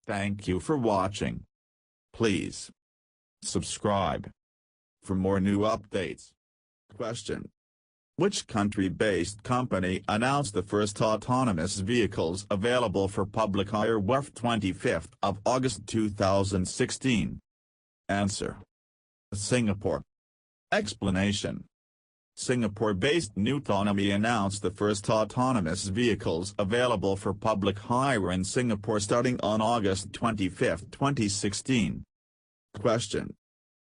Thank you for watching. Please subscribe for more new updates. Question: which country-based company announced the first autonomous vehicles available for public hire? 25th of August 2016. Answer: Singapore. Explanation: Singapore-based Nutonomy announced the first autonomous vehicles available for public hire in Singapore starting on August 25, 2016. Question: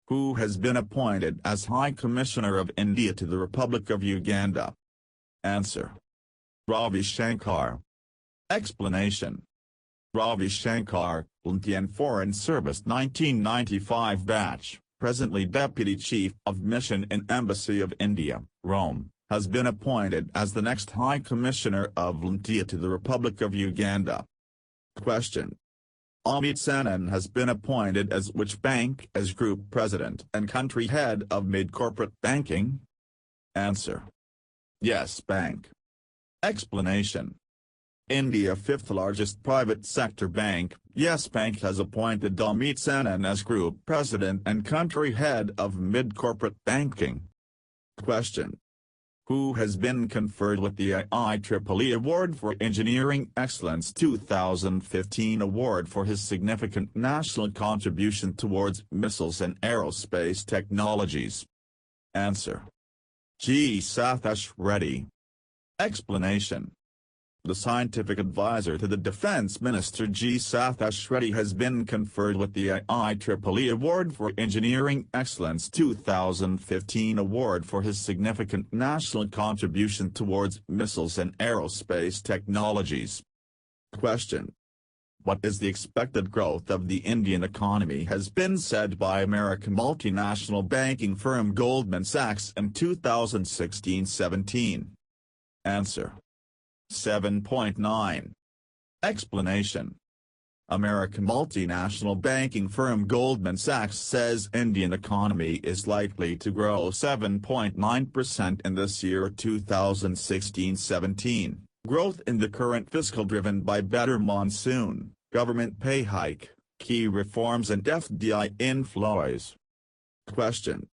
who has been appointed as High Commissioner of India to the Republic of Uganda? Answer: Ravi Shankar. Explanation: Ravi Shankar, Indian Foreign Service 1995 batch, presently Deputy Chief of Mission in Embassy of India, Rome, has been appointed as the next High Commissioner of India to the Republic of Uganda. Question: Amit Sanan has been appointed as which bank as Group President and Country Head of Mid-Corporate Banking? Answer: Yes Bank. Explanation: India fifth largest private sector bank, Yes Bank has appointed Amit Sanan as Group President and Country Head of Mid-Corporate Banking. Question: who has been conferred with the IEEE Award for Engineering Excellence 2015 award for his significant national contribution towards missiles and aerospace technologies? Answer: G. Sathish Reddy. Explanation: the scientific advisor to the Defense Minister G. Sathish Reddy has been conferred with the IEEE Award for Engineering Excellence 2015 award for his significant national contribution towards missiles and aerospace technologies. Question: what is the expected growth of the Indian economy has been said by American multinational banking firm Goldman Sachs in 2016-17? Answer: 7.9. Explanation: American multinational banking firm Goldman Sachs says Indian economy is likely to grow 7.9% in this year 2016-17, growth in the current fiscal driven by better monsoon, government pay hike, key reforms and FDI inflows. Question: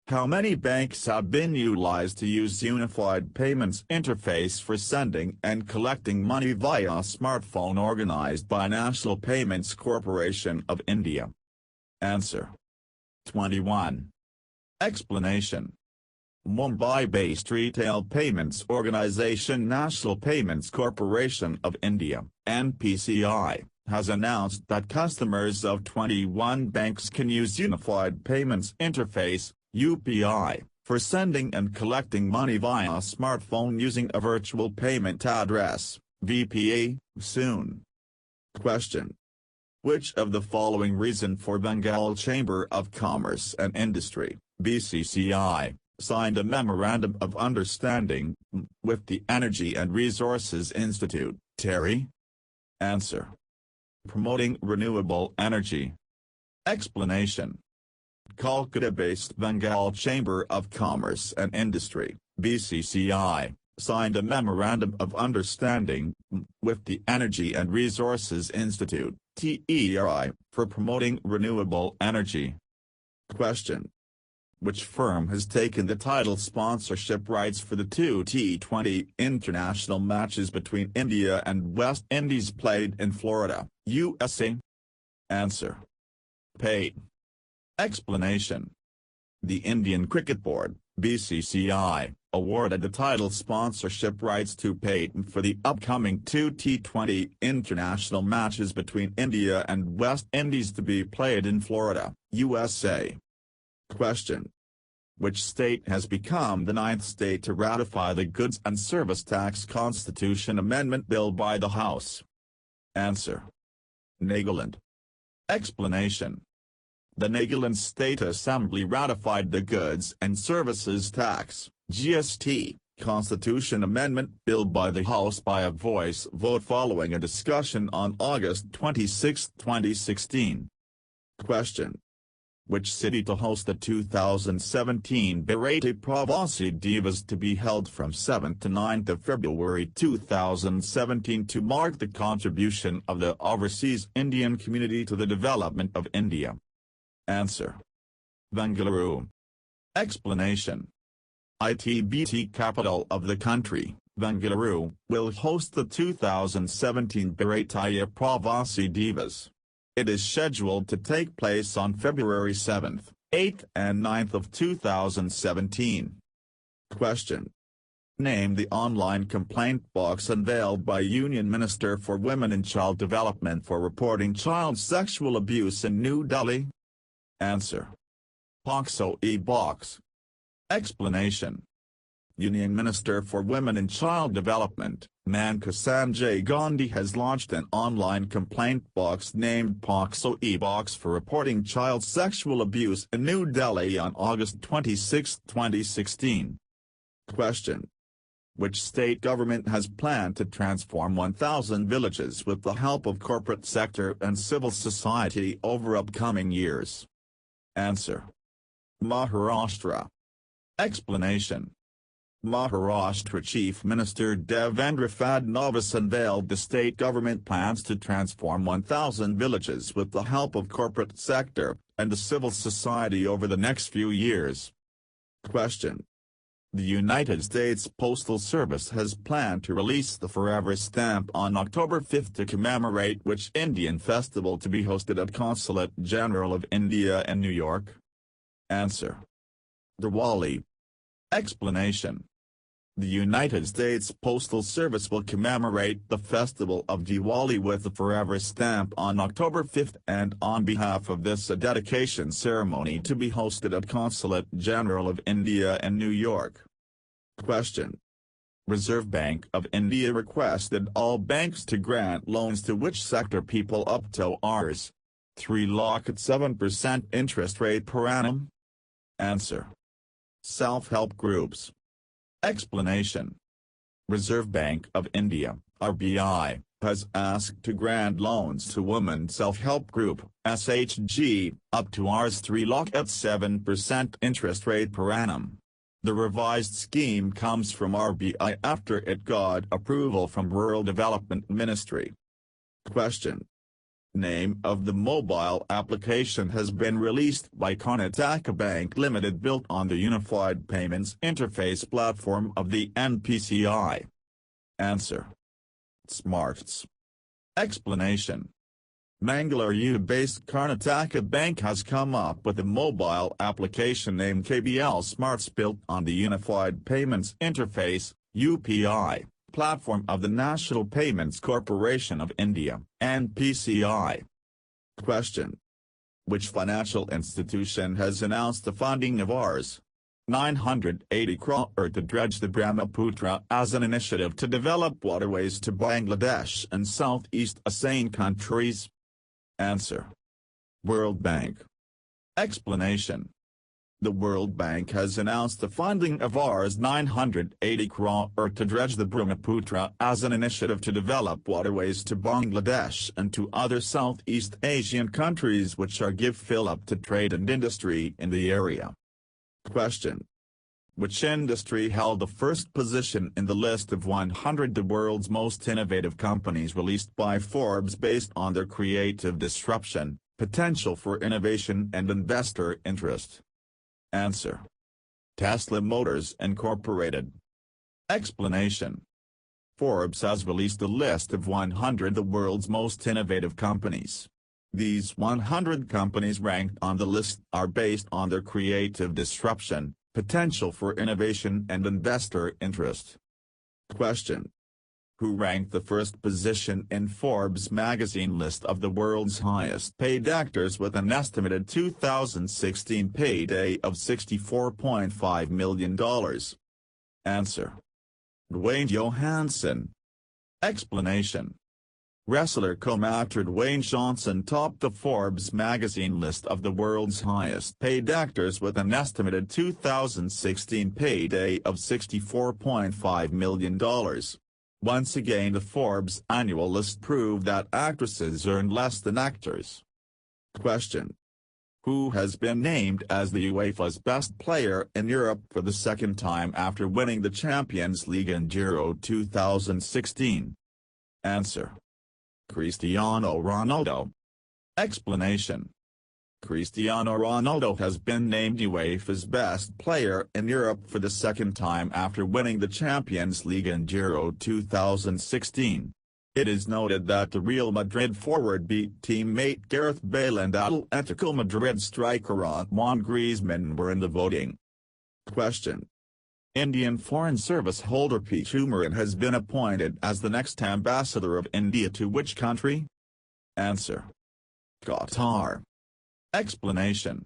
how many banks have been utilized to use Unified Payments Interface for sending and collecting money via smartphone organized by National Payments Corporation of India? Answer: 21. Explanation: Mumbai-based retail payments organization National Payments Corporation of India, NPCI, has announced that customers of 21 banks can use Unified Payments Interface (UPI) for sending and collecting money via smartphone using a virtual payment address (VPA) soon. Question: which of the following reason for Bengal Chamber of Commerce and Industry (BCCI) signed a Memorandum of Understanding with the Energy and Resources Institute (TERI)? Answer: promoting renewable energy. Explanation: Kolkata-based Bengal Chamber of Commerce and Industry (BCCI) signed a Memorandum of Understanding with the Energy and Resources Institute (TERI) for promoting renewable energy. Question: which firm has taken the title sponsorship rights for the two T20 international matches between India and West Indies played in Florida, USA? Answer: Payton. Explanation: the Indian Cricket Board (BCCI) awarded the title sponsorship rights to Payton for the upcoming two T20 international matches between India and West Indies to be played in Florida, USA. Question: which state has become the 9th state to ratify the Goods and Service Tax Constitution Amendment Bill by the House? Answer: Nagaland. Explanation: the Nagaland State Assembly ratified the Goods and Services Tax (GST) Constitution Amendment Bill by the House by a voice vote following a discussion on August 26, 2016. Question: Which city to host the 2017 Birate Pravasi Divas to be held from 7th to 9th of February 2017 to mark the contribution of the overseas Indian community to the development of India? Answer: Bengaluru. Explanation: ITBT capital of the country, Bengaluru, will host the 2017 Birate Pravasi Divas. It is scheduled to take place on February 7th, 8th and 9th of 2017. Question: Name the online complaint box unveiled by Union Minister for Women and Child Development for reporting child sexual abuse in New Delhi. Answer: POXO e-box. Explanation: Union Minister for Women and Child Development, Maneka Sanjay Gandhi has launched an online complaint box named POXO e-box for reporting child sexual abuse in New Delhi on August 26, 2016. Question: Which state government has planned to transform 1,000 villages with the help of corporate sector and civil society over upcoming years? Answer: Maharashtra. Explanation: Maharashtra Chief Minister Devendra Fadnavis unveiled the state government plans to transform 1,000 villages with the help of corporate sector and the civil society over the next few years. Question: The United States Postal Service has planned to release the Forever Stamp on October 5 to commemorate which Indian festival to be hosted at Consulate General of India in New York? Answer: Diwali. Explanation: The United States Postal Service will commemorate the festival of Diwali with the Forever Stamp on October 5 and on behalf of this a dedication ceremony to be hosted at Consulate General of India in New York. Question: Reserve Bank of India requested all banks to grant loans to which sector people up to Rs. 3 lakh at 7% interest rate per annum? Answer: Self-help groups. Explanation: Reserve Bank of India, RBI, has asked to grant loans to Women Self-Help Group, SHG, up to Rs. 3 lakh at 7% interest rate per annum. The revised scheme comes from RBI after it got approval from Rural Development Ministry. Question: Name of the mobile application has been released by Karnataka Bank Limited, built on the Unified Payments Interface platform of the NPCI. Answer: Smarts. Explanation: Mangalore-based Karnataka Bank has come up with a mobile application named KBL Smarts, built on the Unified Payments Interface (UPI) platform of the National Payments Corporation of India (NPCI). Question: Which financial institution has announced the funding of Rs. 980 crore to dredge the Brahmaputra as an initiative to develop waterways to Bangladesh and Southeast Asian countries? Answer: World Bank. Explanation: The World Bank has announced the funding of Rs. 980 crore to dredge the Brahmaputra as an initiative to develop waterways to Bangladesh and to other Southeast Asian countries which are give fill-up to trade and industry in the area. Question: Which industry held the first position in the list of 100 the world's most innovative companies released by Forbes based on their creative disruption, potential for innovation and investor interest? Answer: Tesla Motors Incorporated. Explanation: Forbes has released a list of 100 the world's most innovative companies. These 100 companies ranked on the list are based on their creative disruption, potential for innovation and investor interest. Question: Who ranked the first position in Forbes magazine list of the world's highest paid actors with an estimated 2016 payday of $64.5 million? Answer: Dwayne Johansson. Explanation: Wrestler co-actor Dwayne Johnson topped the Forbes magazine list of the world's highest paid actors with an estimated 2016 payday of $64.5 million. Once again, the Forbes annual list proved that actresses earn less than actors. Question: Who has been named as the UEFA's best player in Europe for the second time after winning the Champions League in Euro 2016? Answer: Cristiano Ronaldo. Explanation: Cristiano Ronaldo has been named UEFA's best player in Europe for the second time after winning the Champions League in Euro 2016. It is noted that the Real Madrid forward beat teammate Gareth Bale and Atletico Madrid striker Antoine Griezmann were in the voting. Question: Indian Foreign Service holder P. Shumaran has been appointed as the next ambassador of India to which country? Answer: Qatar. Explanation: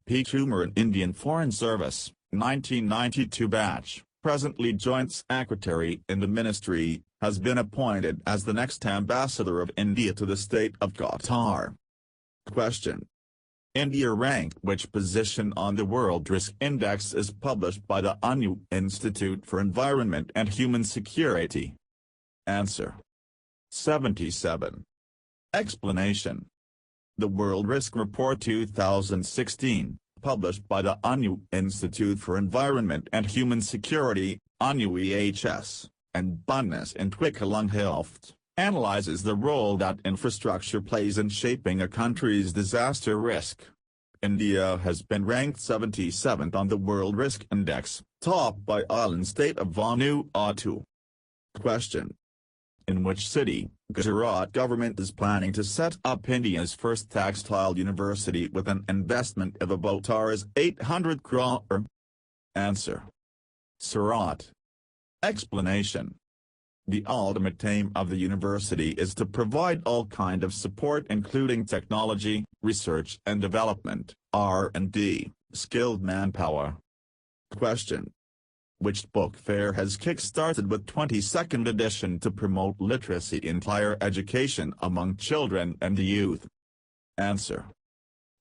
P. Shumaran, Indian Foreign Service, 1992 batch, presently Joint Secretary in the Ministry, has been appointed as the next ambassador of India to the state of Qatar. Question: India ranked which position on the World Risk Index is published by the UNU Institute for Environment and Human Security? Answer: 77. Explanation: The World Risk Report 2016, published by the UNU Institute for Environment and Human Security, UNU-EHS, and Bundes Entwicklung, analyzes the role that infrastructure plays in shaping a country's disaster risk. India has been ranked 77th on the World Risk Index, topped by island state of Vanuatu. Question: In which city, Gujarat government is planning to set up India's first textile university with an investment of about Rs 800 crore? Answer: Surat. Explanation: The ultimate aim of the university is to provide all kind of support including technology, research and development, R&D, skilled manpower. Question: Which book fair has kick-started with 22nd edition to promote literacy in higher education among children and youth? Answer: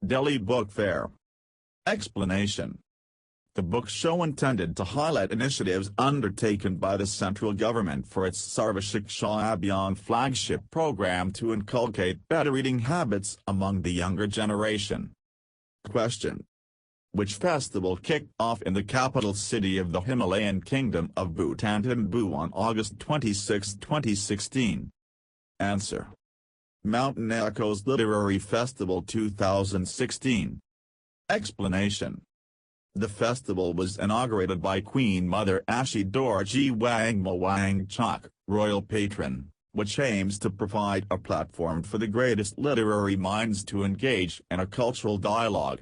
Delhi Book Fair. Explanation: The book show intended to highlight initiatives undertaken by the central government for its Sarva Shiksha Abhiyan flagship program to inculcate better reading habits among the younger generation. Question: Which festival kicked off in the capital city of the Himalayan Kingdom of Bhutan Thimphu on August 26, 2016? Answer: Mountain Echoes Literary Festival 2016. Explanation: The festival was inaugurated by Queen Mother Ashi Dorji Wangma Wangchuk, royal patron, which aims to provide a platform for the greatest literary minds to engage in a cultural dialogue.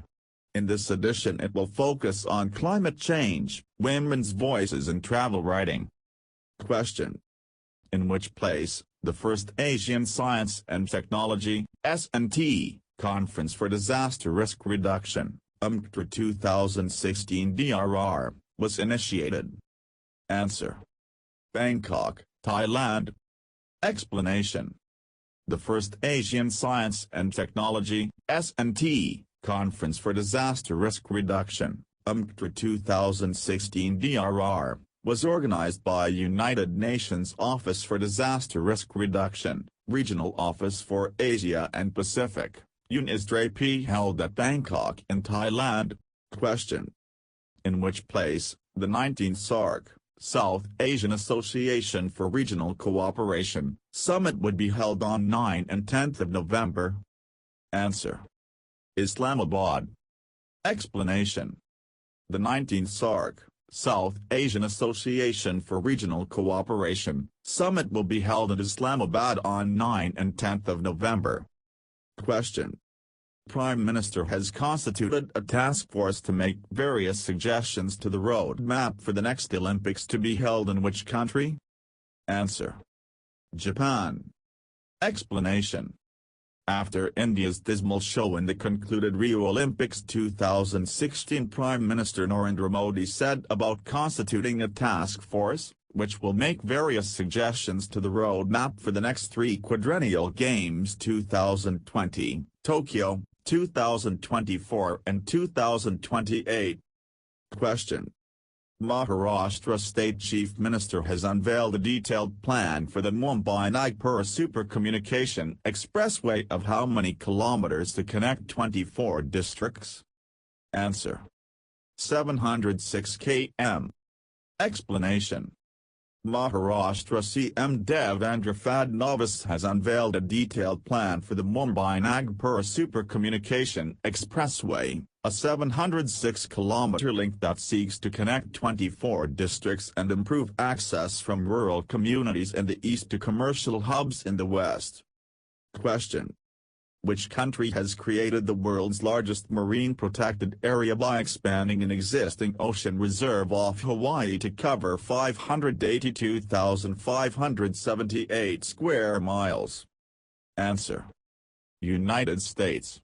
In this edition it will focus on climate change, women's voices and travel writing. Question: In which place, the first Asian Science and Technology (S&T) Conference for Disaster Risk Reduction, UNCTAD 2016 DRR, was initiated? Answer: Bangkok, Thailand. Explanation: The first Asian Science and Technology (S&T) Conference for Disaster Risk Reduction, UNCTAD 2016 DRR, was organized by United Nations Office for Disaster Risk Reduction, Regional Office for Asia and Pacific, UNISDRAP, held at Bangkok in Thailand. Question: In which place, the 19th SAARC, South Asian Association for Regional Cooperation, Summit would be held on 9 and 10th of November? Answer: Islamabad. Explanation: The 19th SAARC, South Asian Association for Regional Cooperation, Summit will be held in Islamabad on 9 and 10th of November. Question: Prime Minister has constituted a task force to make various suggestions to the road map for the next Olympics to be held in which country? Answer: Japan. Explanation: After India's dismal show in the concluded Rio Olympics 2016, Prime Minister Narendra Modi said about constituting a task force, which will make various suggestions to the roadmap for the next three quadrennial games: 2020, Tokyo, 2024 and 2028. Question: Maharashtra State Chief Minister has unveiled a detailed plan for the Mumbai-Nagpur Super Communication Expressway of how many kilometers to connect 24 districts. Answer: 706 km. Explanation: Maharashtra CM Devendra Fadnavis has unveiled a detailed plan for the Mumbai-Nagpur Super Communication Expressway, a 706-kilometer link that seeks to connect 24 districts and improve access from rural communities in the east to commercial hubs in the west. Question: which country has created the world's largest marine protected area by expanding an existing ocean reserve off Hawaii to cover 582,578 square miles? Answer: United States.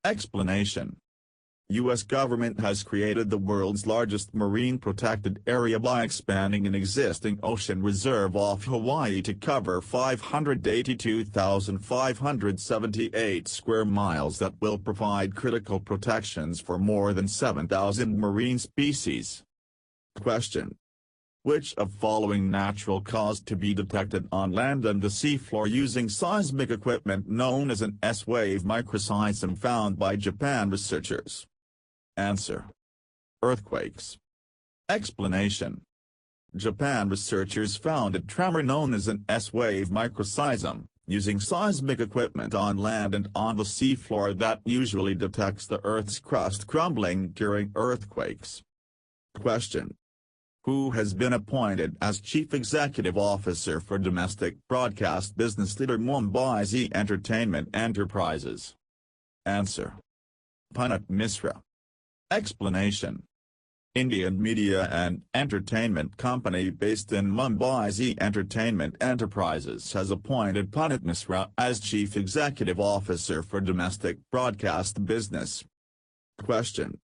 Explanation: U.S. government has created the world's largest marine protected area by expanding an existing ocean reserve off Hawaii to cover 582,578 square miles that will provide critical protections for more than 7,000 marine species. Question: which of following natural caused to be detected on land and the seafloor using seismic equipment known as an S-wave microseism found by Japan researchers? Answer: earthquakes. Explanation: Japan researchers found a tremor known as an S-wave microseism, using seismic equipment on land and on the seafloor that usually detects the Earth's crust crumbling during earthquakes. Question: who has been appointed as Chief Executive Officer for Domestic Broadcast Business leader Mumbai Zee Entertainment Enterprises? Answer: Punit Misra. Explanation: Indian media and entertainment company based in Mumbai Zee Entertainment Enterprises has appointed Punit Misra as Chief Executive Officer for Domestic Broadcast Business. Question: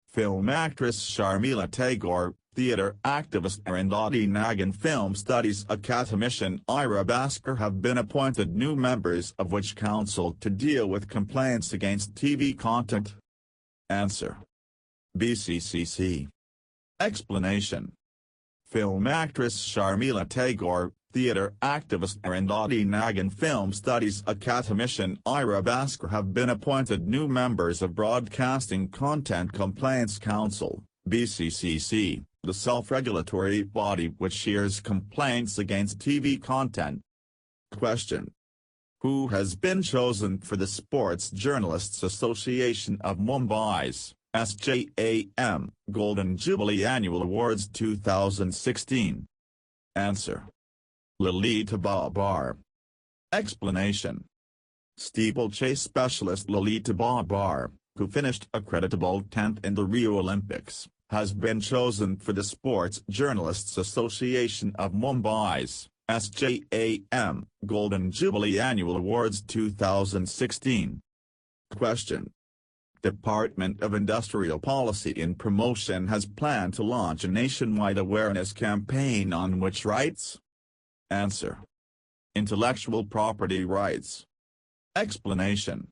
film actress Sharmila Tagore, theatre activist Arundhati Nag and film studies academician Ira Bhaskar have been appointed new members of which council to deal with complaints against TV content? Answer: BCCC. Explanation: film actress Sharmila Tagore, theatre activist Arundhati Nag and film studies academician Ira Bhaskar have been appointed new members of Broadcasting Content Complaints Council, BCCC, the self-regulatory body which hears complaints against TV content. Question: who has been chosen for the Sports Journalists Association of Mumbai's SJAM Golden Jubilee Annual Awards 2016? Answer: Lalita Babar. Explanation: steeplechase specialist Lalita Babar, who finished a creditable 10th in the Rio Olympics, has been chosen for the Sports Journalists Association of Mumbai's SJAM Golden Jubilee Annual Awards 2016. Question: Department of Industrial Policy and Promotion has planned to launch a nationwide awareness campaign on which rights? Answer: intellectual property rights. Explanation: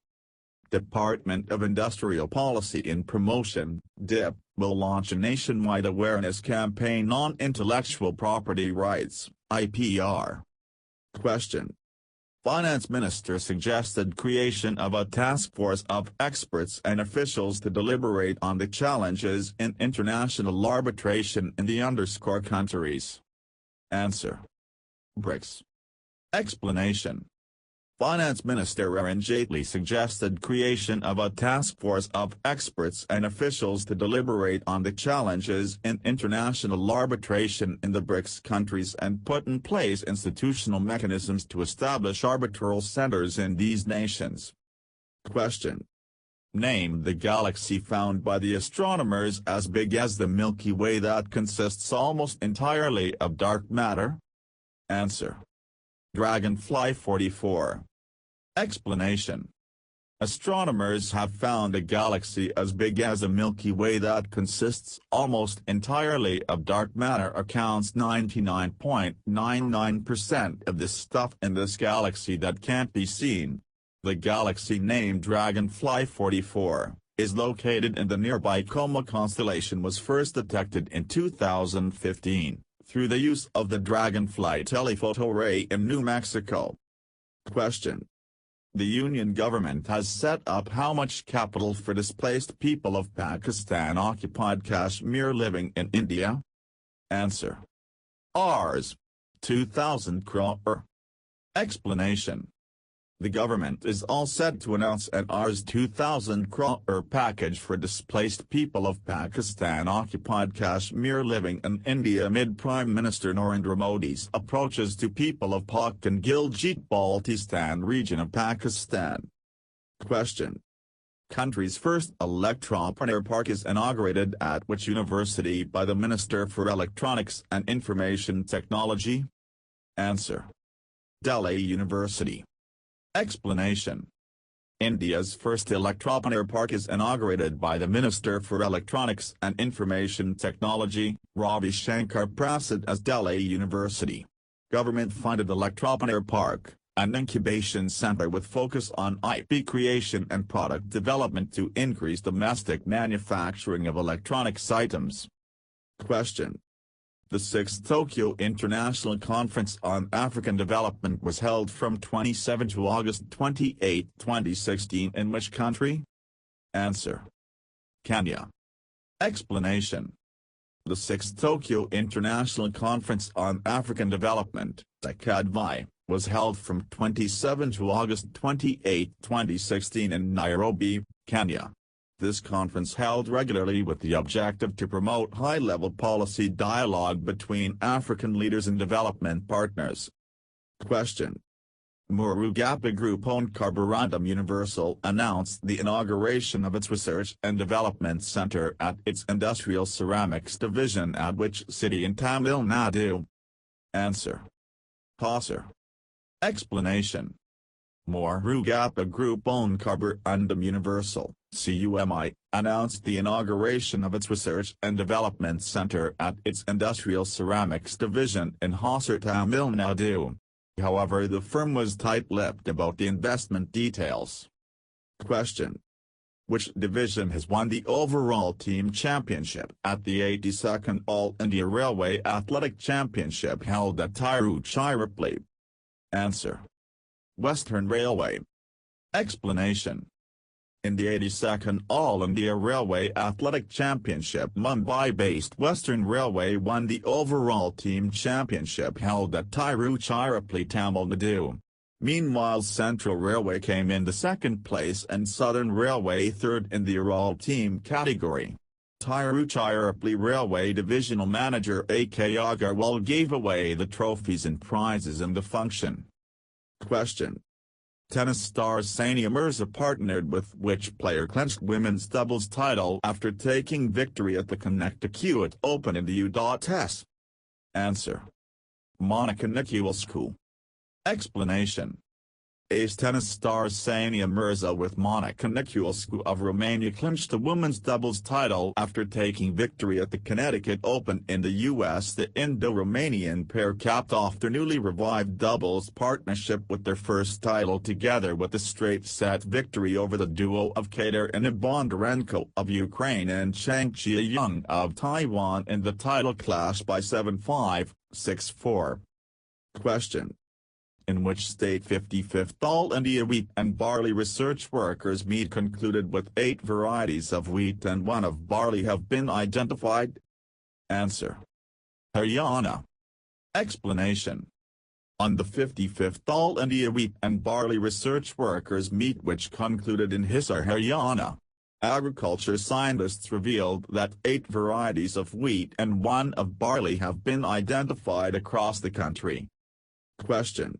Department of Industrial Policy and Promotion, DIP, will launch a nationwide awareness campaign on intellectual property rights, IPR. Question: Finance Minister suggested creation of a task force of experts and officials to deliberate on the challenges in international arbitration in the underscore countries. Answer: BRICS. Explanation: Finance Minister Arun Jaitley suggested creation of a task force of experts and officials to deliberate on the challenges in international arbitration in the BRICS countries and put in place institutional mechanisms to establish arbitral centers in these nations. Question: Name the galaxy found by the astronomers as big as the Milky Way that consists almost entirely of dark matter. Answer: Dragonfly 44. Explanation: Astronomers have found a galaxy as big as the Milky Way that consists almost entirely of dark matter. Accounts 99.99% of the stuff in this galaxy that can't be seen. The galaxy named Dragonfly 44 is located in the nearby Coma constellation was first detected in 2015, through the use of the Dragonfly telephoto array in New Mexico. Question. The Union government has set up how much capital for displaced people of Pakistan-occupied Kashmir living in India? Answer. Rs. 2,000 crore. Explanation. The government is all set to announce an Rs 2,000 crore package for displaced people of Pakistan-occupied Kashmir living in India amid Prime Minister Narendra Modi's approaches to people of Pak and Gilgit-Baltistan region of Pakistan. Question. Country's first electropreneur park is inaugurated at which university by the Minister for Electronics and Information Technology? Answer. Delhi University. Explanation. India's first electropreneur park is inaugurated by the Minister for Electronics and Information Technology, Ravi Shankar Prasad as Delhi University. Government-funded electropreneur park, an incubation center with focus on IP creation and product development to increase domestic manufacturing of electronics items. Question. The 6th Tokyo International Conference on African Development was held from 27 to August 28, 2016 in which country? Answer. Kenya. Explanation. The 6th Tokyo International Conference on African Development, (TACADVI), was held from 27 to August 28, 2016 in Nairobi, Kenya. This conference held regularly with the objective to promote high-level policy dialogue between African leaders and development partners. Question. Murugappa Group-owned Carborundum Universal announced the inauguration of its Research and Development Center at its Industrial Ceramics Division at which city in Tamil Nadu? Answer. Hosur. Explanation. Murugappa Group-owned Carborundum Universal, CUMI, announced the inauguration of its Research and Development Center at its Industrial Ceramics Division in Hosur, Tamil Nadu. However, the firm was tight-lipped about the investment details. Question. Which division has won the overall team championship at the 82nd All India Railway Athletic Championship held at Tiruchirappalli? Answer. Western Railway. Explanation. In the 82nd All India Railway Athletic Championship, Mumbai-based Western Railway won the overall team championship held at Tiruchirappalli, Tamil Nadu. Meanwhile, Central Railway came in the second place and Southern Railway third in the overall team category. Tiruchirappalli Railway Divisional Manager A.K. Agarwal gave away the trophies and prizes in the function. Question. Tennis star Sania Mirza partnered with which player clinched women's doubles title after taking victory at the Connecticut Open in the U.S.? Answer. Monica Niculescu. Explanation. Ace tennis star Sania Mirza with Monica Niculescu of Romania clinched the women's doubles title after taking victory at the Connecticut Open in the U.S. The Indo-Romanian pair capped off their newly revived doubles partnership with their first title together with a straight-set victory over the duo of Katerina Bondarenko of Ukraine and Chang Chia-Young of Taiwan in the title clash by 7-5, 6-4. Question. In which state 55th All India Wheat and Barley Research Workers Meet concluded with 8 varieties of wheat and 1 of barley have been identified? Answer. Haryana. Explanation. On the 55th All India Wheat and Barley Research Workers Meet which concluded in Hisar, Haryana, agriculture scientists revealed that 8 varieties of wheat and 1 of barley have been identified across the country. Question.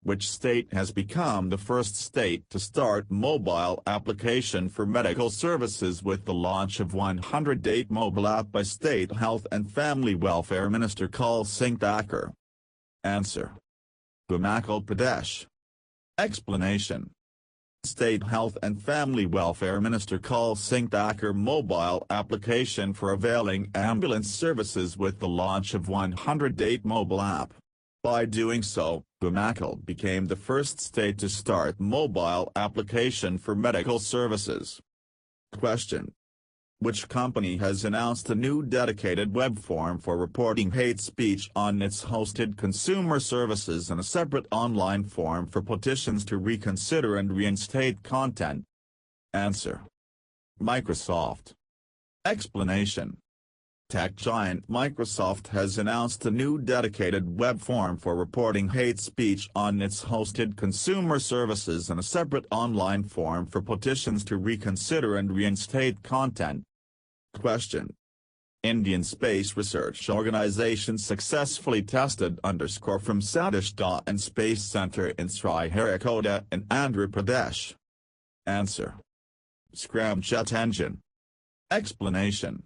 Which state has become the first state to start mobile application for medical services with the launch of 108 mobile app by State Health and Family Welfare Minister Kal Singh Thakur? Answer. Himachal Pradesh. Explanation. State Health and Family Welfare Minister Kal Singh Thakur mobile application for availing ambulance services with the launch of 108 mobile app. By doing so, Himachal became the first state to start mobile application for medical services. Question. Which company has announced a new dedicated web form for reporting hate speech on its hosted consumer services and a separate online form for petitions to reconsider and reinstate content? Answer. Microsoft. Explanation. Tech giant Microsoft has announced a new dedicated web form for reporting hate speech on its hosted consumer services and a separate online form for petitions to reconsider and reinstate content. Question. Indian Space Research Organisation successfully tested from Satish Dhawan Space Centre in Sriharikota in Andhra Pradesh. Answer. Scramjet engine. Explanation.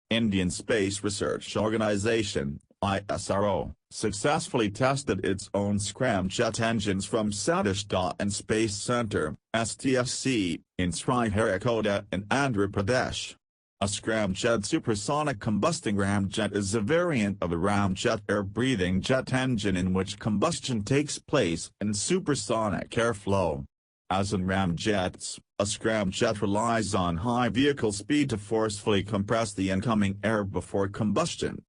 Indian Space Research Organisation, ISRO, successfully tested its own Scramjet engines from Satish Dhawan Space Centre, STSC, in Sriharikota in Andhra Pradesh. A Scramjet supersonic combusting ramjet is a variant of a ramjet air-breathing jet engine in which combustion takes place in supersonic airflow. As in ramjets, a scramjet relies on high vehicle speed to forcefully compress the incoming air before combustion.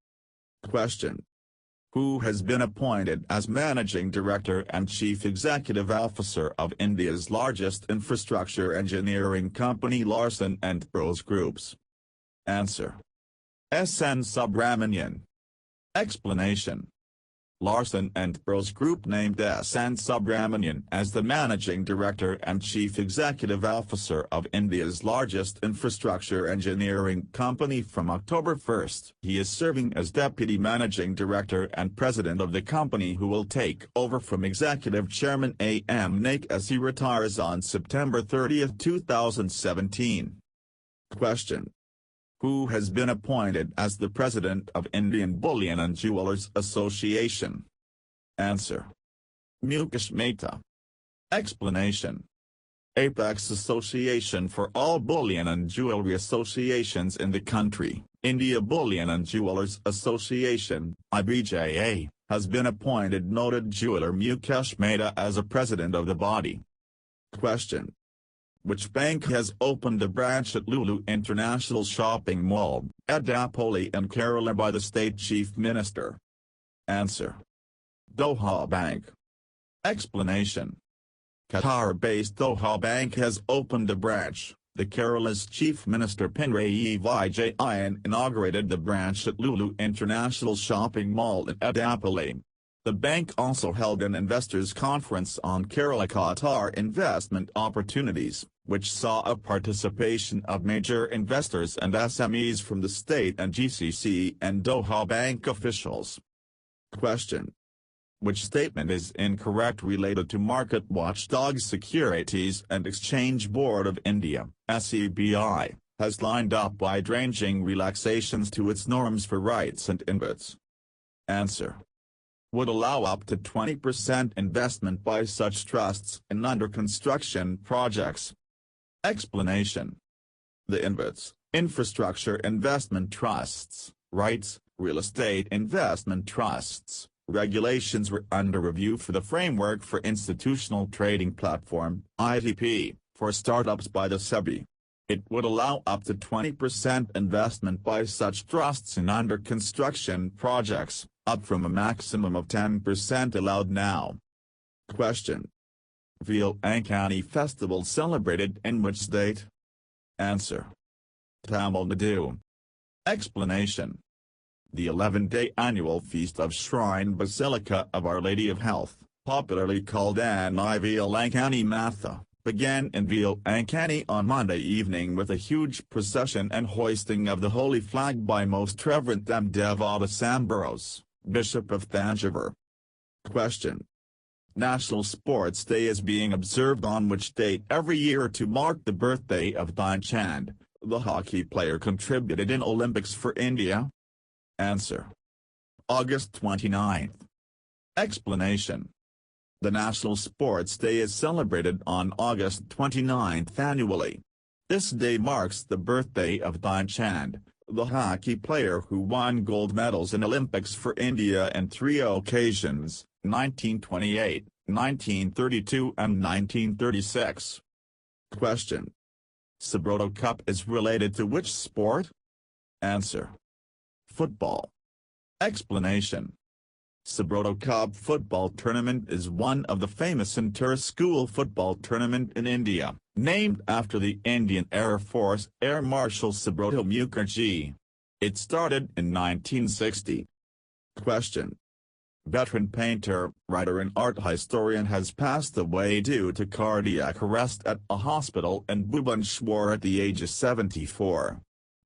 Question. Who has been appointed as Managing Director and Chief Executive Officer of India's largest infrastructure engineering company Larsen & Toubro Groups? Answer. S.N. Subramanian. Explanation. Larsen & Toubro Group named S.N. Subramanian as the Managing Director and Chief Executive Officer of India's largest infrastructure engineering company from October 1. He is serving as Deputy Managing Director and President of the company, who will take over from Executive Chairman A.M. Naik as he retires on September 30, 2017. Question. Who has been appointed as the President of Indian Bullion and Jewellers Association? Answer. Mukesh Mehta. Explanation. Apex Association for all bullion and jewelry associations in the country, India Bullion and Jewellers Association, IBJA, has been appointed noted jeweler Mukesh Mehta as a president of the body. Question. Which bank has opened a branch at Lulu International Shopping Mall, Edapally in Kerala by the State Chief Minister? Answer. Doha Bank. Explanation. Qatar-based Doha Bank has opened a branch. The Kerala's Chief Minister Pinarayi Vijayan inaugurated the branch at Lulu International Shopping Mall in Edapally. The bank also held an investors' conference on Kerala-Qatar investment opportunities, which saw a participation of major investors and SMEs from the state and GCC and Doha Bank officials. Question. Which statement is incorrect related to market watchdog Securities and Exchange Board of India, SEBI, has lined up wide-ranging relaxations to its norms for rights and inputs? Answer. Would allow up to 20% investment by such trusts in under-construction projects. Explanation. The InvITs, Infrastructure Investment Trusts, Rights, Real Estate Investment Trusts, regulations were under review for the Framework for Institutional Trading Platform, ITP, for startups by the SEBI. It would allow up to 20% investment by such trusts in under-construction projects, up from a maximum of 10% allowed now. Question. Veal Ankani Festival celebrated in which state? Answer. Tamil Nadu. Explanation. The 11-day annual feast of Shrine Basilica of Our Lady of Health, popularly called Anni Veal Ankani Matha, began in Veal Ankani on Monday evening with a huge procession and hoisting of the holy flag by Most Reverend M. Devadas Ambrose, Bishop of Thanjavur. Question. National Sports Day is being observed on which date every year to mark the birthday of Dhyan Chand, the hockey player contributed in Olympics for India? Answer. August 29. Explanation. The National Sports Day is celebrated on August 29 annually. This day marks the birthday of Dhyan Chand, the hockey player who won gold medals in Olympics for India on 3 occasions, 1928, 1932 and 1936. Question. Subroto Cup is related to which sport? Answer: football. Explanation: Subroto Cup football tournament is one of the famous inter-school football tournament in India, named after the Indian Air Force Air Marshal Subroto Mukherjee. It started in 1960. Question: Veteran painter, writer and art historian has passed away due to cardiac arrest at a hospital in Bhubaneswar at the age of 74.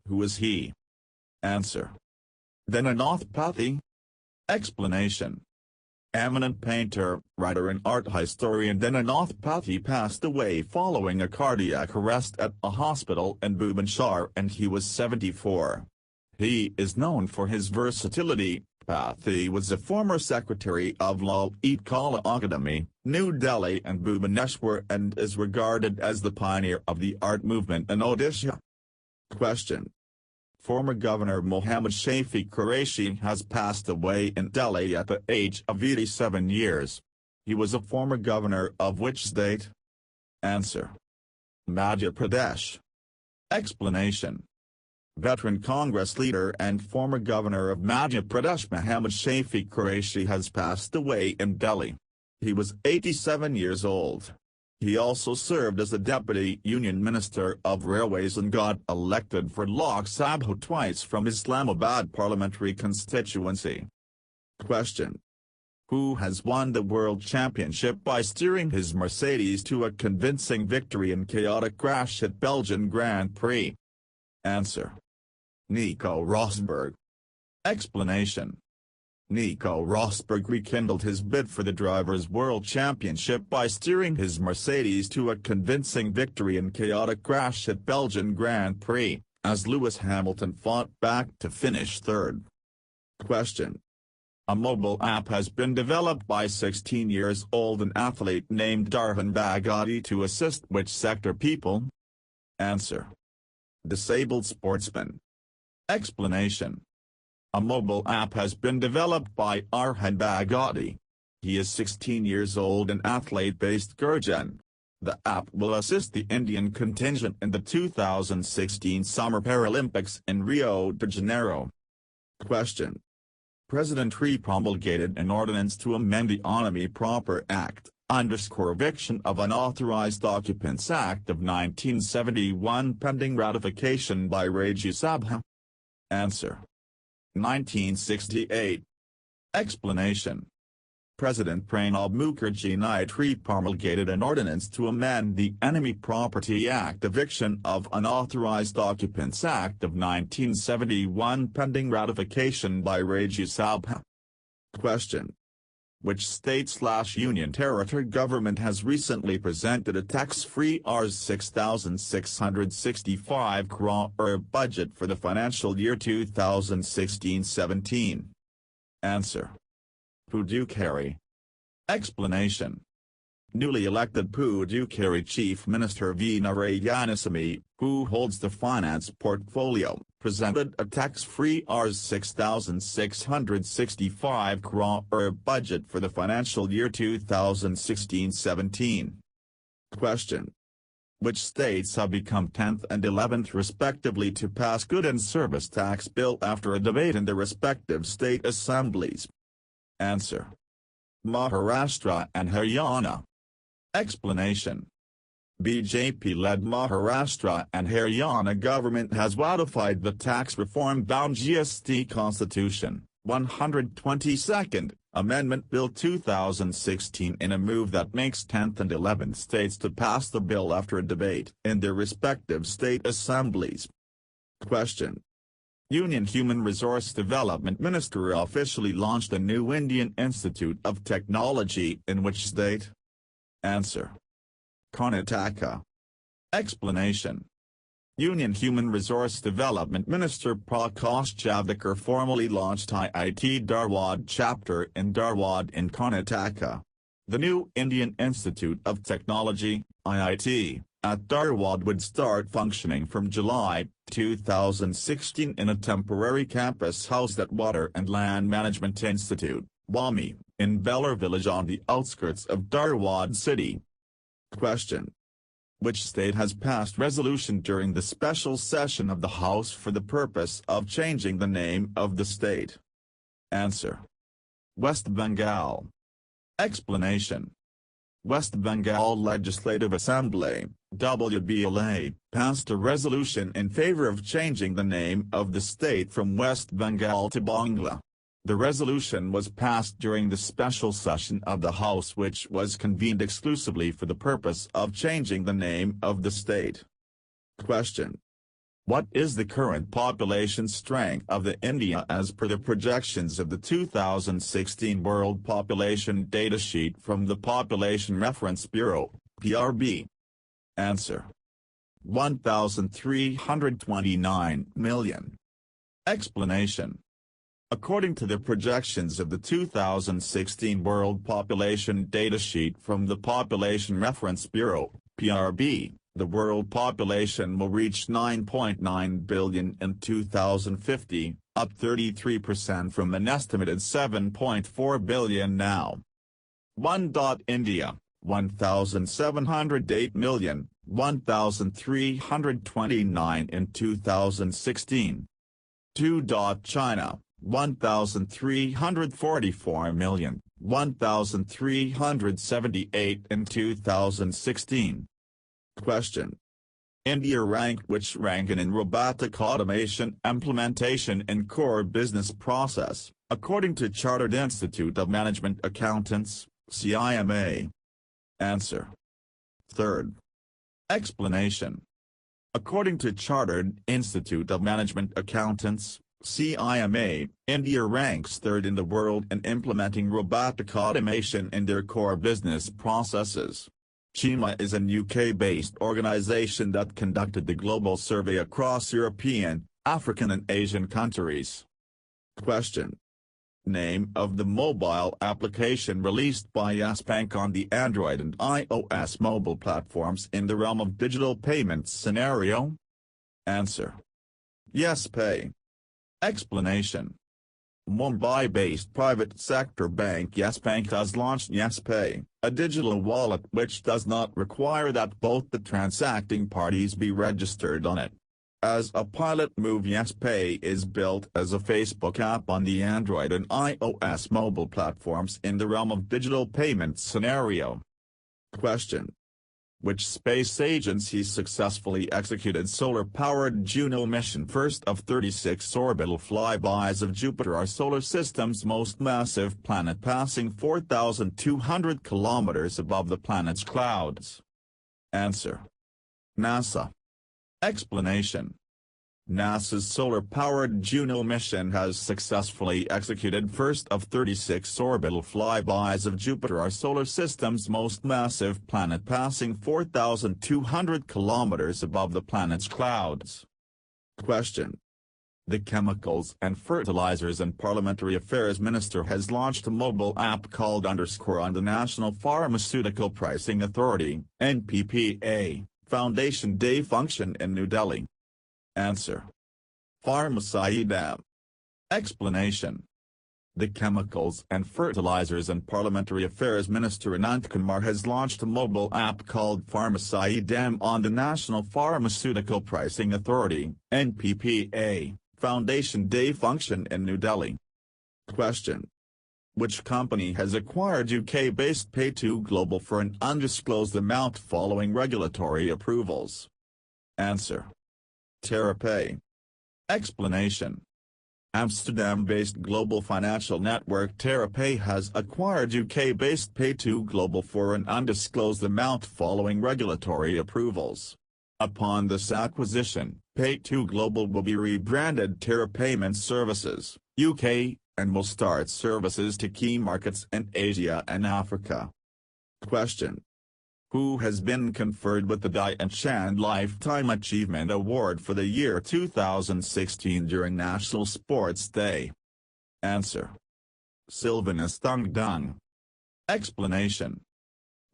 Who is he? Answer: Dinanath Pathi. Explanation: Eminent painter, writer and art historian Dinanath Pathi passed away following a cardiac arrest at a hospital in Bhubaneswar and he was 74. He is known for his versatility. Pathi was a former secretary of Lalit Kala Academy, New Delhi and Bhubaneswar and is regarded as the pioneer of the art movement in Odisha. Question: Former Governor Mohammad Shafiq Qureshi has passed away in Delhi at the age of 87 years. He was a former governor of which state? Answer: Madhya Pradesh. Explanation: Veteran Congress leader and former governor of Madhya Pradesh Mohammad Shafiq Qureshi has passed away in Delhi. He was 87 years old. He also served as the Deputy Union Minister of Railways and got elected for Lok Sabha twice from Islamabad parliamentary constituency. Question: Who has won the World Championship by steering his Mercedes to a convincing victory in chaotic crash at Belgian Grand Prix? Answer: Nico Rosberg. Explanation: Nico Rosberg rekindled his bid for the Drivers' World Championship by steering his Mercedes to a convincing victory in chaotic crash at Belgian Grand Prix, as Lewis Hamilton fought back to finish third. Question: A mobile app has been developed by 16-year-old an athlete named Darhan Bagati to assist which sector people? Answer: Disabled sportsmen. Explanation: A mobile app has been developed by Arhan Bagati. He is 16 years old and athlete based Gurjan. The app will assist the Indian contingent in the 2016 Summer Paralympics in Rio de Janeiro. Question: President Tree promulgated an ordinance to amend the Enemy Proper Act, Eviction of Unauthorized Occupants Act of 1971 pending ratification by Rajya Sabha. Answer: 1968. Explanation: President Pranab Mukherjee Tree promulgated an ordinance to amend the Enemy Property Act Eviction of Unauthorized Occupants Act of 1971 pending ratification by Rajya Sabha. Question: Which state/union territory government has recently presented a tax-free Rs 6,665 crore budget for the financial year 2016-17? Answer: Puducherry. Explanation: Newly elected Puducherry Chief Minister V. Narayanasamy, who holds the finance portfolio, presented a tax-free Rs 6,665 crore budget for the financial year 2016-17. Question: Which states have become 10th and 11th respectively to pass good and service tax bill after a debate in the respective state assemblies? Answer: Maharashtra and Haryana. Explanation: BJP-led Maharashtra and Haryana government has ratified the tax reform-bound GST Constitution, 122nd Amendment Bill 2016 in a move that makes 10th and 11th states to pass the bill after a debate in their respective state assemblies. Question: Union Human Resource Development Minister officially launched a new Indian Institute of Technology in which state? Answer: Karnataka. Explanation: Union Human Resource Development Minister Prakash Javadekar formally launched IIT Dharwad chapter in Dharwad in Karnataka. The new Indian Institute of Technology, IIT, at Dharwad would start functioning from July 2016 in a temporary campus housed at Water and Land Management Institute, WAMI, in Belur village on the outskirts of Dharwad city. Question: Which state has passed resolution during the special session of the House for the purpose of changing the name of the state? Answer: West Bengal. Explanation: West Bengal Legislative Assembly, WBLA, passed a resolution in favor of changing the name of the state from West Bengal to Bangla. The resolution was passed during the special session of the House, which was convened exclusively for the purpose of changing the name of the state. Question: What is the current population strength of the India as per the projections of the 2016 World Population Data Sheet from the Population Reference Bureau, PRB? Answer: 1,329 million. Explanation: According to the projections of the 2016 World Population Data Sheet from the Population Reference Bureau, PRB, the world population will reach 9.9 billion in 2050, up 33% from an estimated 7.4 billion now. 1. India, 1,708 million, 1,329 in 2016. 2. China, 1,344 million, 1,378 in 2016. Question: India ranked which rank in robotic automation implementation in core business process, according to Chartered Institute of Management Accountants, CIMA? Answer: Third. Explanation: According to Chartered Institute of Management Accountants, CIMA, India ranks third in the world in implementing robotic automation in their core business processes. CIMA is an UK-based organization that conducted the global survey across European, African and Asian countries. Question: Name of the mobile application released by Yes Bank on the Android and iOS mobile platforms in the realm of digital payments scenario? Answer: Yes Pay. Explanation: Mumbai-based private sector bank Yes Bank has launched Yes Pay, a digital wallet which does not require that both the transacting parties be registered on it. As a pilot move, Yes Pay is built as a Facebook app on the Android and iOS mobile platforms in the realm of digital payments scenario. Question: Which space agency successfully executed solar-powered Juno mission? First of 36 orbital flybys of Jupiter, our solar system's most massive planet, passing 4,200 kilometers above the planet's clouds. Answer: NASA. Explanation: NASA's solar-powered Juno mission has successfully executed first of 36 orbital flybys of Jupiter, our solar system's most massive planet, passing 4,200 kilometers above the planet's clouds. Question: The Chemicals and Fertilizers and Parliamentary Affairs Minister has launched a mobile app called _ on the National Pharmaceutical Pricing Authority (NPPA) Foundation Day function in New Delhi. Answer: Pharmacy-Dam. Explanation: The Chemicals and Fertilizers and Parliamentary Affairs Minister Anant Kumar has launched a mobile app called Pharmacy-Dam on the National Pharmaceutical Pricing Authority (NPPA) Foundation Day function in New Delhi. Question: Which company has acquired UK-based Pay2 Global for an undisclosed amount following regulatory approvals? Answer: TerraPay. Explanation: Amsterdam-based global financial network TerraPay has acquired UK-based Pay2 Global for an undisclosed amount following regulatory approvals. Upon this acquisition, Pay2 Global will be rebranded Terra Payment Services, UK, and will start services to key markets in Asia and Africa. Question: Who has been conferred with the Dhyan Chand Lifetime Achievement Award for the year 2016 during National Sports Day? Answer: Sylvanus Thungdung. Explanation: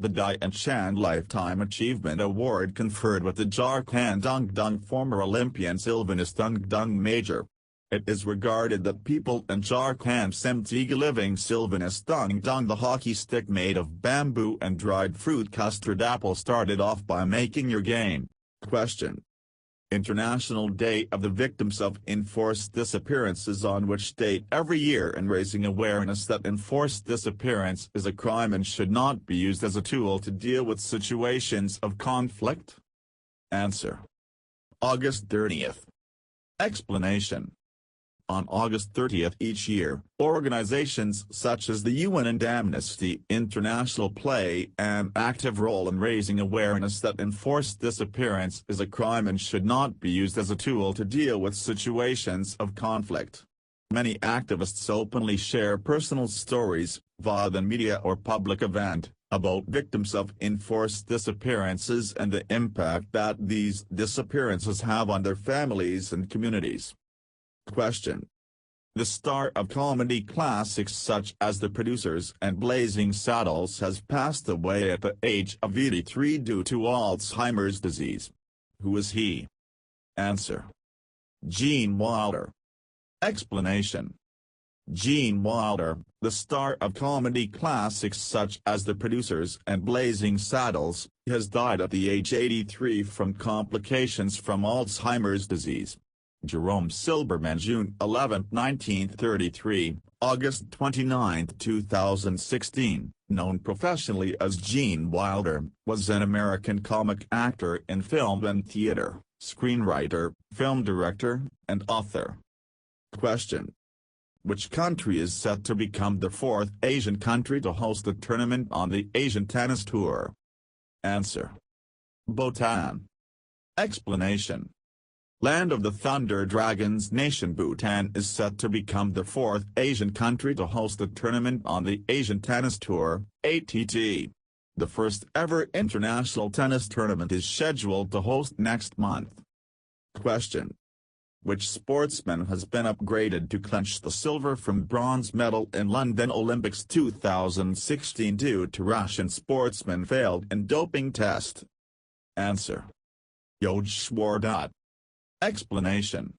The Dhyan Chand Lifetime Achievement Award conferred with the Jharkhand Thungdung former Olympian Sylvanus Thungdung Major. It is regarded that people in Jharkhand Samtiga living Sylvanus Dung the hockey stick made of bamboo and dried fruit custard apple started off by making your game. Question. International Day of the Victims of Enforced Disappearances, on which date every year, and raising awareness that enforced disappearance is a crime and should not be used as a tool to deal with situations of conflict? Answer. August 30th. Explanation. On August 30th each year, organizations such as the UN and Amnesty International play an active role in raising awareness that enforced disappearance is a crime and should not be used as a tool to deal with situations of conflict. Many activists openly share personal stories, via the media or public event, about victims of enforced disappearances and the impact that these disappearances have on their families and communities. Question. The star of comedy classics such as The Producers and Blazing Saddles has passed away at the age of 83 due to Alzheimer's disease. Who is he? Answer. Gene Wilder. Explanation. Gene Wilder, the star of comedy classics such as The Producers and Blazing Saddles, has died at the age 83 from complications from Alzheimer's disease. Jerome Silberman, June 11, 1933, August 29, 2016, known professionally as Gene Wilder, was an American comic actor in film and theater, screenwriter, film director, and author. Question. Which country is set to become the fourth Asian country to host the tournament on the Asian Tennis Tour? Answer. Bhutan. Explanation. Land of the Thunder Dragons nation Bhutan is set to become the fourth Asian country to host the tournament on the Asian Tennis Tour, ATT. The first ever international tennis tournament is scheduled to host next month. Question. Which sportsman has been upgraded to clinch the silver from bronze medal in London Olympics 2016 due to Russian sportsman failed in doping test? Answer. Yogeshwar. Explanation.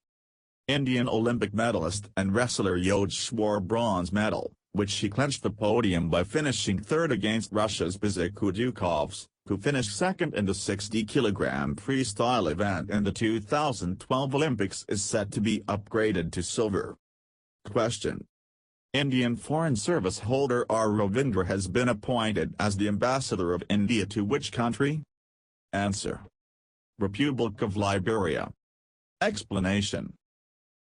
Indian Olympic medalist and wrestler Yogeshwar bronze medal, which he clinched the podium by finishing third against Russia's Bizek Kudukovs, who finished second in the 60-kilogram freestyle event in the 2012 Olympics, is set to be upgraded to silver. Question. Indian Foreign Service holder R. Ravindra has been appointed as the ambassador of India to which country? Answer. Republic of Liberia. Explanation.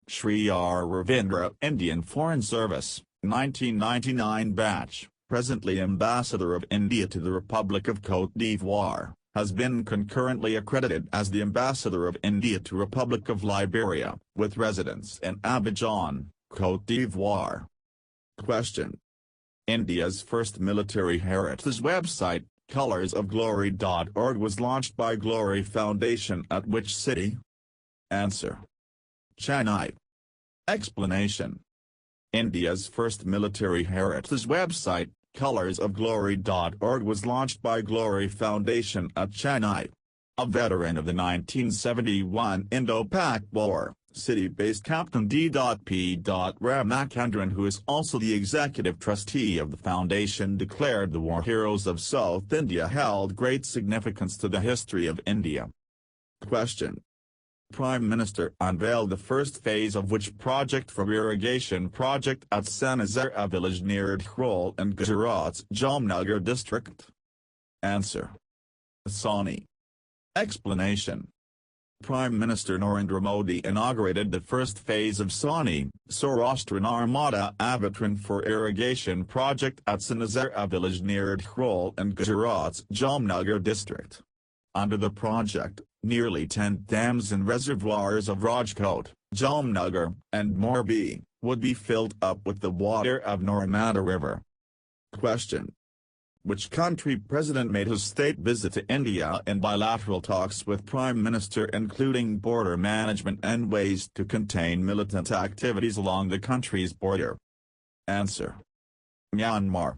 Shri R. Ravindra, Indian Foreign Service, 1999 batch, presently Ambassador of India to the Republic of Côte d'Ivoire, has been concurrently accredited as the Ambassador of India to Republic of Liberia, with residence in Abidjan, Côte d'Ivoire. Question. India's first military heritage website, colorsofglory.org, was launched by Glory Foundation at which city? Answer. Chennai. Explanation. India's first military heritage website, colorsofglory.org, was launched by Glory Foundation at Chennai. A veteran of the 1971 Indo-Pak War, city-based Captain D.P. Ramachandran, who is also the executive trustee of the foundation, declared the war heroes of South India held great significance to the history of India. Question. Prime Minister unveiled the first phase of which project for irrigation project at Sanazara village near Dhrol in Gujarat's Jamnagar district? Answer. Sani. Explanation. Prime Minister Narendra Modi inaugurated the first phase of Sani, Saurashtra Narmada Avatran for irrigation project at Sanazara village near Dhrol in Gujarat's Jamnagar district. Under the project, nearly 10 dams and reservoirs of Rajkot, Jamnagar, and Morbi, would be filled up with the water of Narmada River. Question. Which country president made his state visit to India in bilateral talks with Prime Minister, including border management and ways to contain militant activities along the country's border? Answer. Myanmar.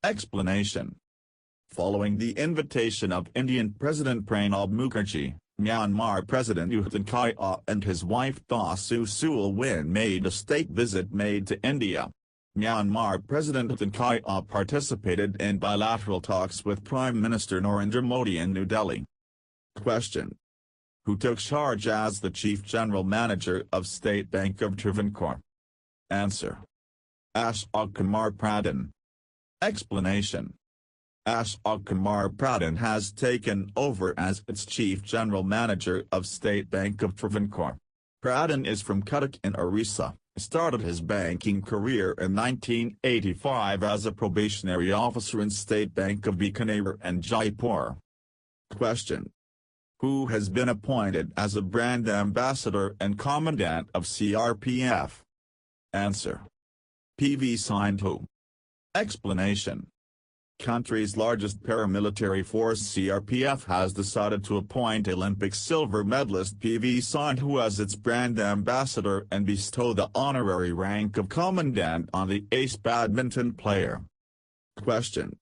Explanation. Following the invitation of Indian President Pranab Mukherjee, Myanmar President U Tin Kyaw and his wife Thaw Soo Sool Win made a state visit made to India. Myanmar President U Tin Kyaw participated in bilateral talks with Prime Minister Narendra Modi in New Delhi. Question. Who took charge as the Chief General Manager of State Bank of Travancore? Answer. Ashok Kumar Pradhan. Explanation. Ashok Kumar Pradhan has taken over as its Chief General Manager of State Bank of Travancore. Pradhan is from Cuttack in Orissa, started his banking career in 1985 as a probationary officer in State Bank of Bikaner and Jaipur. Question. Who has been appointed as a brand ambassador and commandant of CRPF? Answer. P.V. Sindhu. Explanation. Country's largest paramilitary force CRPF has decided to appoint Olympic silver medalist P.V. Sindhu as its brand ambassador and bestow the honorary rank of commandant on the ace badminton player. Question.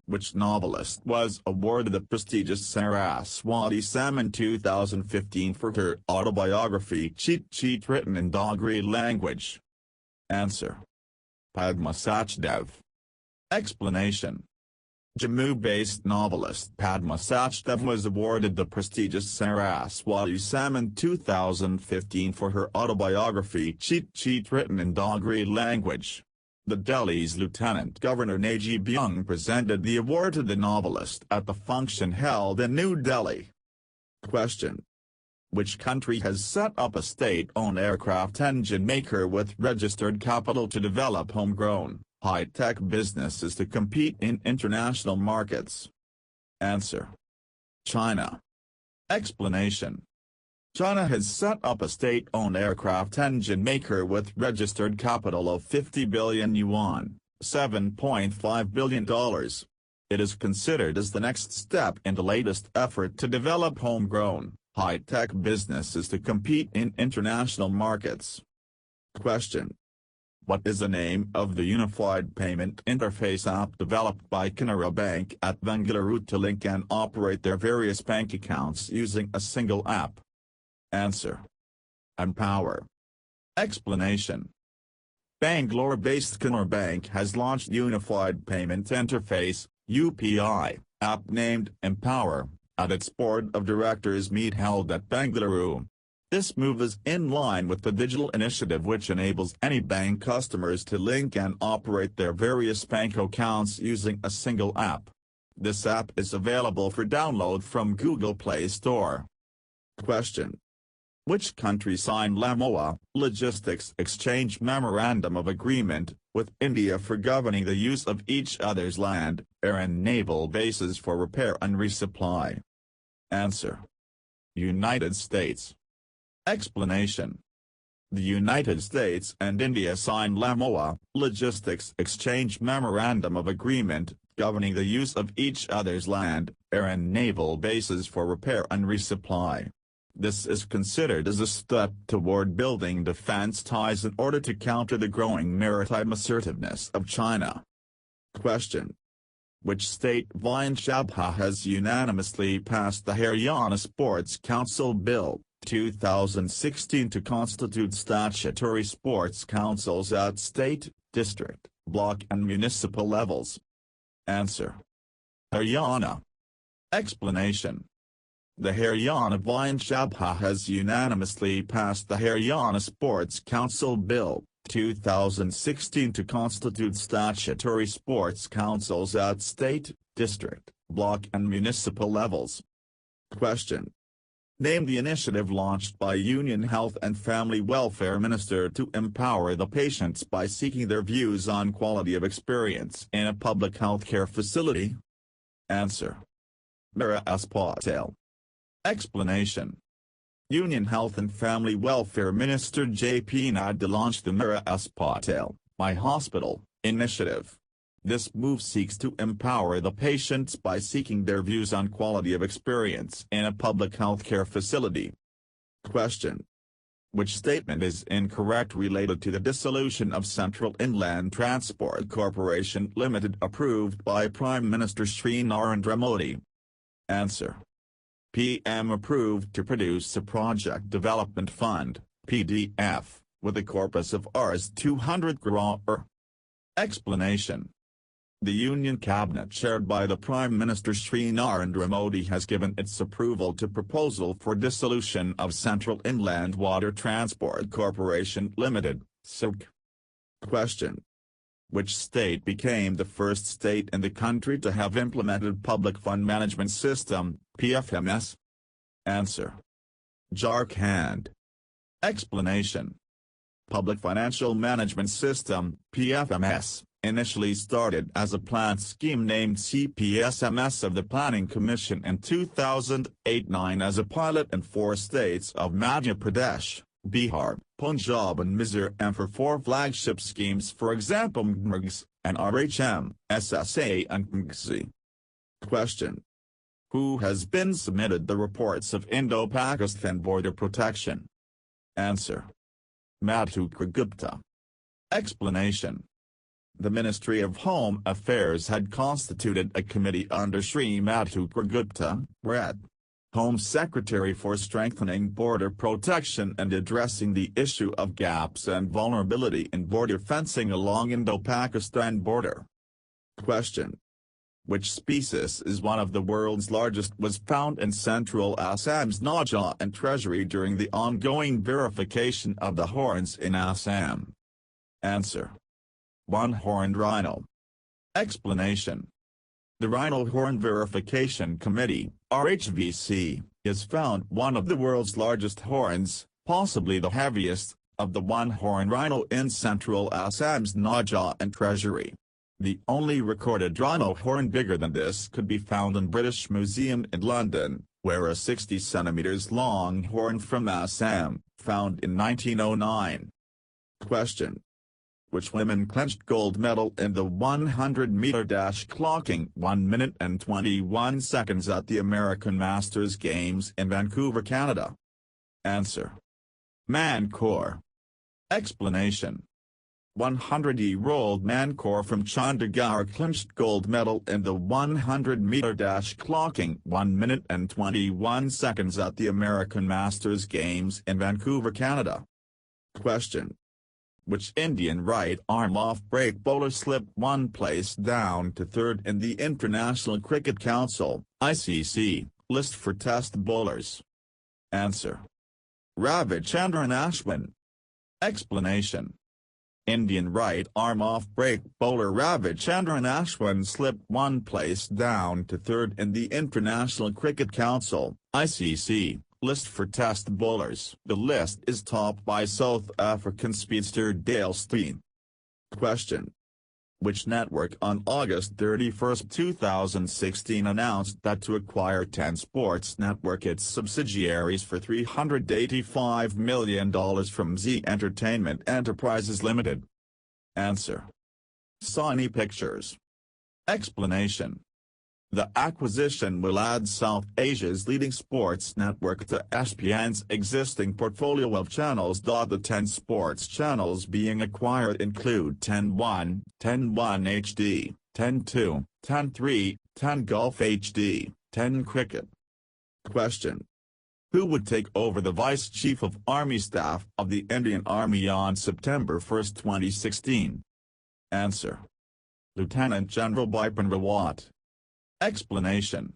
Which novelist was awarded the prestigious Saraswati Samman 2015 for her autobiography Cheat Cheat written in Dogri language? Answer. Padma Sachdev. Explanation. Jammu-based novelist Padma Sachdev was awarded the prestigious Saraswati Samman 2015 for her autobiography Cheat Cheat written in Dogri language. The Delhi's Lieutenant Governor Najib Young presented the award to the novelist at the function held in New Delhi. Question. Which country has set up a state-owned aircraft engine maker with registered capital to develop homegrown, high-tech businesses to compete in international markets? Answer. China. Explanation. China has set up a state-owned aircraft engine maker with registered capital of 50 billion yuan, $7.5 billion. It is considered as the next step in the latest effort to develop homegrown, high-tech businesses to compete in international markets. Question. What is the name of the unified payment interface app developed by Canara Bank at Bengaluru to link and operate their various bank accounts using a single app? Answer. Empower. Explanation. Bangalore-based Canara Bank has launched Unified Payment Interface (UPI) app named Empower at its board of directors meet held at Bengaluru. This move is in line with the digital initiative which enables any bank customers to link and operate their various bank accounts using a single app. This app is available for download from Google Play Store. Question. Which country signed LAMOA, Logistics Exchange Memorandum of Agreement, with India for governing the use of each other's land, air and naval bases for repair and resupply? Answer. United States. Explanation. The United States and India signed LAMOA, Logistics Exchange Memorandum of Agreement, governing the use of each other's land, air and naval bases for repair and resupply. This is considered as a step toward building defense ties in order to counter the growing maritime assertiveness of China. Question. Which state Vidhan Sabha has unanimously passed the Haryana Sports Council Bill 2016 to constitute statutory sports councils at state, district, block and municipal levels? Answer. Haryana. Explanation. The Haryana Vidhan Sabha has unanimously passed the Haryana Sports Council Bill 2016 to constitute statutory sports councils at state, district, block and municipal levels. Question. Name the initiative launched by Union Health and Family Welfare Minister to empower the patients by seeking their views on quality of experience in a public healthcare facility? Answer. Mira Aspatel. Explanation. Union Health and Family Welfare Minister J.P. Nadda launched the Mira Aspatel, My Hospital, initiative. This move seeks to empower the patients by seeking their views on quality of experience in a public healthcare facility. Question. Which statement is incorrect related to the dissolution of Central Inland Transport Corporation Limited approved by Prime Minister Shri Narendra Modi? Answer. PM approved to produce a Project Development Fund, PDF, with a corpus of Rs 200 crore. Explanation. The Union Cabinet chaired by the Prime Minister Shri Narendra Modi has given its approval to proposal for dissolution of Central Inland Water Transport Corporation Limited, CILC. Question. Which state became the first state in the country to have implemented Public Fund Management System, PFMS? Answer. Jharkhand. Explanation. Public Financial Management System, PFMS, initially started as a planned scheme named CPSMS of the Planning Commission in 2008-9 as a pilot in 4 states of Madhya Pradesh, Bihar, Punjab and Mizoram for 4 flagship schemes, for example MGS, and RHM, SSA and MGSI. Question. Who has been submitted the reports of Indo-Pakistan border protection? Answer. Madhukar Gupta. Explanation. The Ministry of Home Affairs had constituted a committee under Shri Madhukar Gupta, RED, Home Secretary, for strengthening border protection and addressing the issue of gaps and vulnerability in border fencing along Indo-Pakistan border. Question. Which species is one of the world's largest was found in central Assam's Naja and Treasury during the ongoing verification of the horns in Assam? Answer. One-horned rhino. Explanation. The Rhino Horn Verification Committee, RHVC, has found one of the world's largest horns, possibly the heaviest, of the one-horned rhino in central Assam's Naja and Treasury. The only recorded rhino horn bigger than this could be found in British Museum in London, where a 60 cm long horn from Assam, found in 1909. Question. Which women clinched gold medal in the 100-meter dash, clocking 1 minute and 21 seconds at the American Masters Games in Vancouver, Canada? Answer. Mankor. Explanation. 100-year-old Mankor from Chandigarh clinched gold medal in the 100-meter dash, clocking 1 minute and 21 seconds at the American Masters Games in Vancouver, Canada. Question. Which Indian right-arm off-break bowler slipped 1 place down to 3rd in the International Cricket Council, ICC, list for test bowlers? Answer. Ravichandran Ashwin. Explanation. Indian right-arm off-break bowler Ravichandran Ashwin slipped 1 place down to 3rd in the International Cricket Council, ICC, list for test bowlers. The list is topped by South African speedster Dale Steyn. Question. Which network on August 31, 2016 announced that to acquire 10 Sports Network, its subsidiaries, for $385 million from Z Entertainment Enterprises Limited? Answer. Sony Pictures. Explanation. The acquisition will add South Asia's leading sports network to ESPN's existing portfolio of channels. The 10 sports channels being acquired include 10-1, 10-1 HD, 10-2, 10-3, 10 Golf HD, 10 Cricket. Question. Who would take over the Vice Chief of Army Staff of the Indian Army on September 1, 2016? Answer. Lieutenant General Bipin Rawat. Explanation.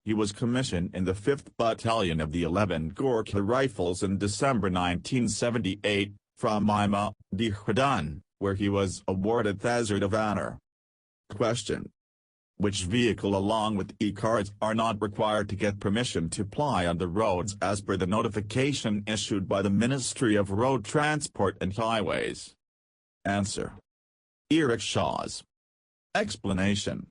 He was commissioned in the 5th Battalion of the 11th Gorkha Rifles in December 1978, from Ima, Dehradun, where he was awarded Hazard of Honor. Question. Which vehicle along with e-cards are not required to get permission to ply on the roads as per the notification issued by the Ministry of Road Transport and Highways? Answer. E-rickshaws. Explanation.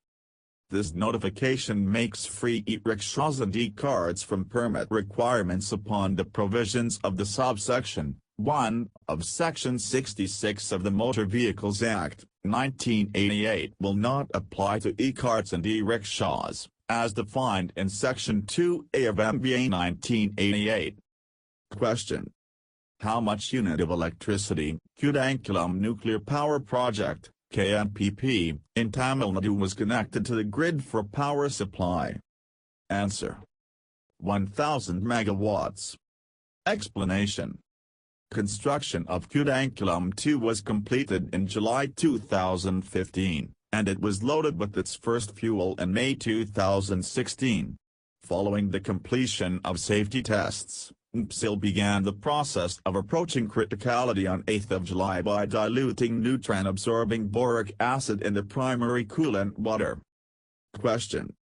This notification makes free e-rickshaws and e-cards from permit requirements upon the provisions of the subsection 1 of Section 66 of the Motor Vehicles Act, 1988 will not apply to e-cards and e-rickshaws, as defined in Section 2A of MBA 1988. Question. How much unit of electricity, Kudankulam Nuclear Power Project, KNPP, in Tamil Nadu was connected to the grid for power supply? Answer. 1,000 megawatts. Explanation. Construction of Kudankulam 2 was completed in July 2015, and it was loaded with its first fuel in May 2016. Following the completion of safety tests, UNPSIL began the process of approaching criticality on 8 July by diluting nutrient-absorbing boric acid in the primary coolant water. Question.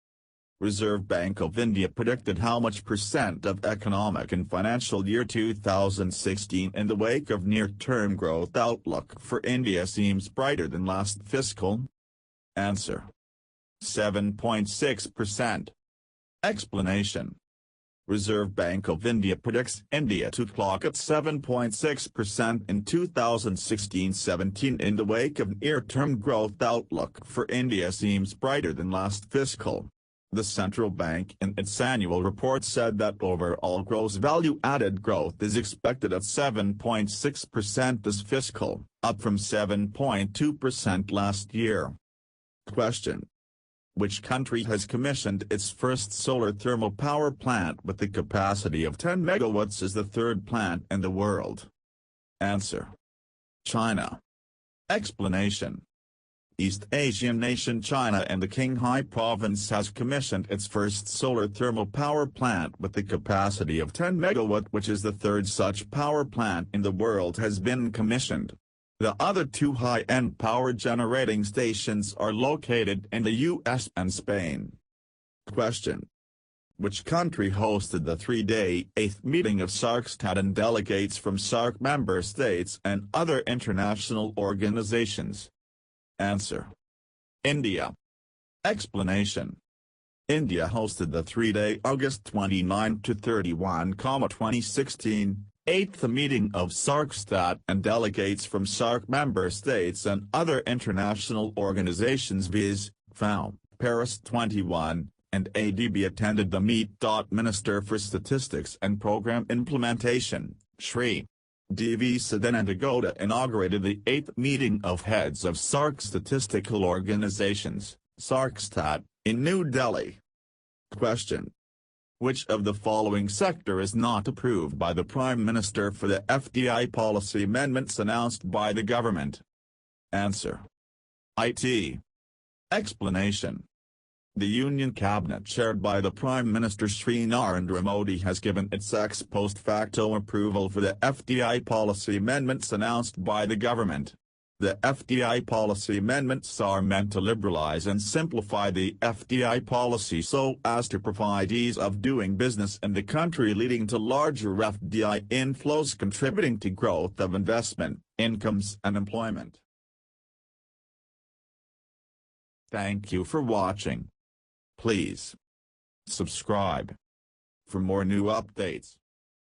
Reserve Bank of India predicted how much percent of economic and financial year 2016 in the wake of near-term growth outlook for India seems brighter than last fiscal? Answer. 7.6%. Explanation. Reserve Bank of India predicts India to clock at 7.6% in 2016-17 in the wake of near-term growth outlook for India seems brighter than last fiscal. The central bank in its annual report said that overall gross value-added growth is expected at 7.6% this fiscal, up from 7.2% last year. Question. Which country has commissioned its first solar thermal power plant with the capacity of 10 megawatts as the third plant in the world? Answer. China. Explanation. East Asian nation China and the Qinghai province has commissioned its first solar thermal power plant with the capacity of 10 megawatt, which is the third such power plant in the world has been commissioned. The other two high-end power generating stations are located in the U.S. and Spain. Question. Which country hosted the three-day 8th meeting of Scramjet and delegates from SAARC member states and other international organizations? Answer. India. Explanation. India hosted the three-day August 29 to 31, 2016, 8th meeting of Scramjet and delegates from SAARC member states and other international organizations viz. FAO, Paris 21, and ADB attended the meet. Minister for Statistics and Program Implementation, Shri D.V. Sadananda inaugurated the 8th meeting of heads of SAARC statistical organizations, Scramjet, in New Delhi. Question. Which of the following sector is not approved by the Prime Minister for the FDI policy amendments announced by the government? Answer. IT. Explanation. The Union Cabinet chaired by the Prime Minister Shri Narendra Modi has given its ex post facto approval for the FDI policy amendments announced by the government. The FDI policy amendments are meant to liberalize and simplify the FDI policy so as to provide ease of doing business in the country, leading to larger FDI inflows contributing to growth of investment, incomes and employment. Thank you for watching. Please subscribe for more new updates.